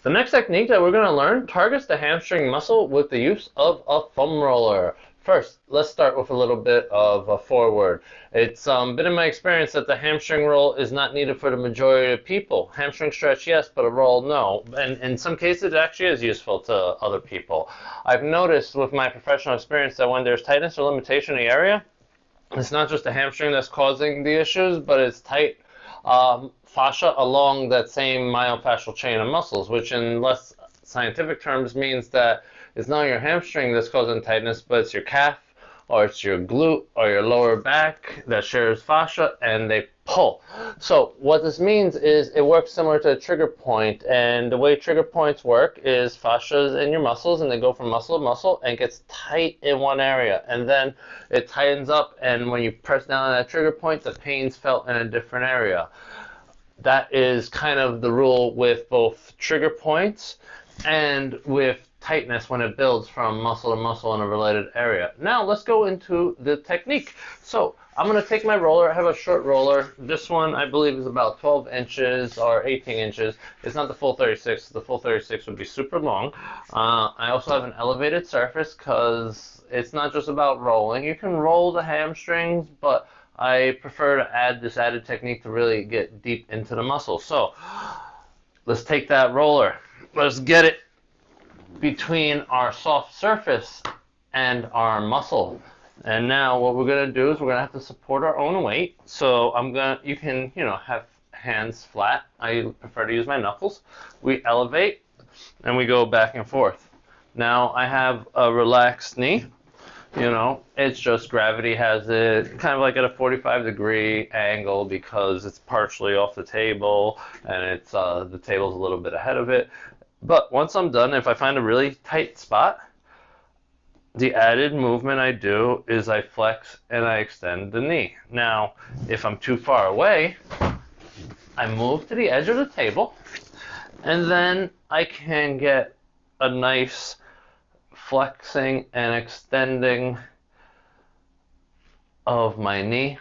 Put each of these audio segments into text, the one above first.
The next technique that we're going to learn targets the hamstring muscle with the use of a foam roller. First, let's start with a little bit of a foreword. It's been in my experience that the hamstring roll is not needed for the majority of people. Hamstring stretch, yes, but a roll, no. And in some cases, it actually is useful to other people. I've noticed with my professional experience that when there's tightness or limitation in the area, it's not just the hamstring that's causing the issues, but it's tight fascia along that same myofascial chain of muscles, which in less scientific terms means that it's not your hamstring that's causing tightness, but it's your calf, or it's your glute, or your lower back that shares fascia, and they pull. So what this means is it works similar to a trigger point, and the way trigger points work is fascias in your muscles, and they go from muscle to muscle, and gets tight in one area, and then it tightens up, and when you press down on that trigger point, the pain's felt in a different area. That is kind of the rule with both trigger points and with tightness when it builds from muscle to muscle in a related area. Now let's go into the technique. So I'm going to take my roller. I have a short roller. This one I believe is about 12 inches or 18 inches. It's not the full 36. The full 36 would be super long. I also have an elevated surface because it's not just about rolling. You can roll the hamstrings, but I prefer to add this added technique to really get deep into the muscle. So let's take that roller. Let's get it between our soft surface and our muscle. And now what we're going to do is we're going to have to support our own weight. So you can, have hands flat. I prefer to use my knuckles. We elevate and we go back and forth. Now I have a relaxed knee. It's just gravity has it kind of like at a 45-degree angle because it's partially off the table and it's the table's a little bit ahead of it. But once I'm done, if I find a really tight spot, the added movement I do is I flex and I extend the knee. Now, if I'm too far away, I move to the edge of the table, and then I can get a nice flexing and extending of my knee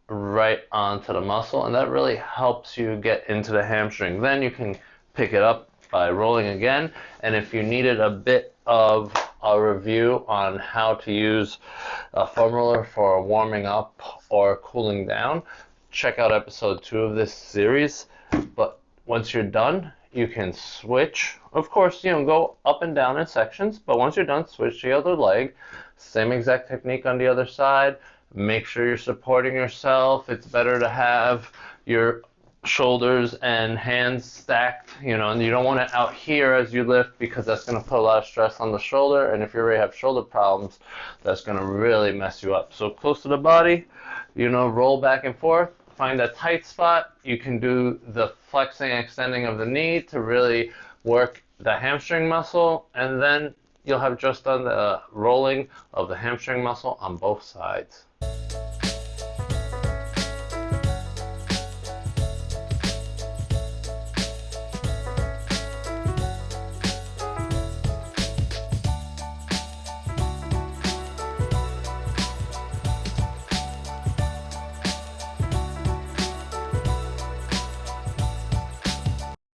right onto the muscle, and that really helps you get into the hamstring. Then you can pick it up by rolling again, and if you needed a bit of a review on how to use a foam roller for warming up or cooling down, check out episode 2 of this series. But once you're done, you can switch. Of course, go up and down in sections, but once you're done, switch to the other leg. Same exact technique on the other side. Make sure you're supporting yourself. It's better to have your shoulders and hands stacked, and you don't want it out here as you lift because that's going to put a lot of stress on the shoulder, and if you already have shoulder problems, that's going to really mess you up. So close to the body, roll back and forth, find a tight spot. You can do the flexing and extending of the knee to really work the hamstring muscle, and then you'll have just done the rolling of the hamstring muscle on both sides.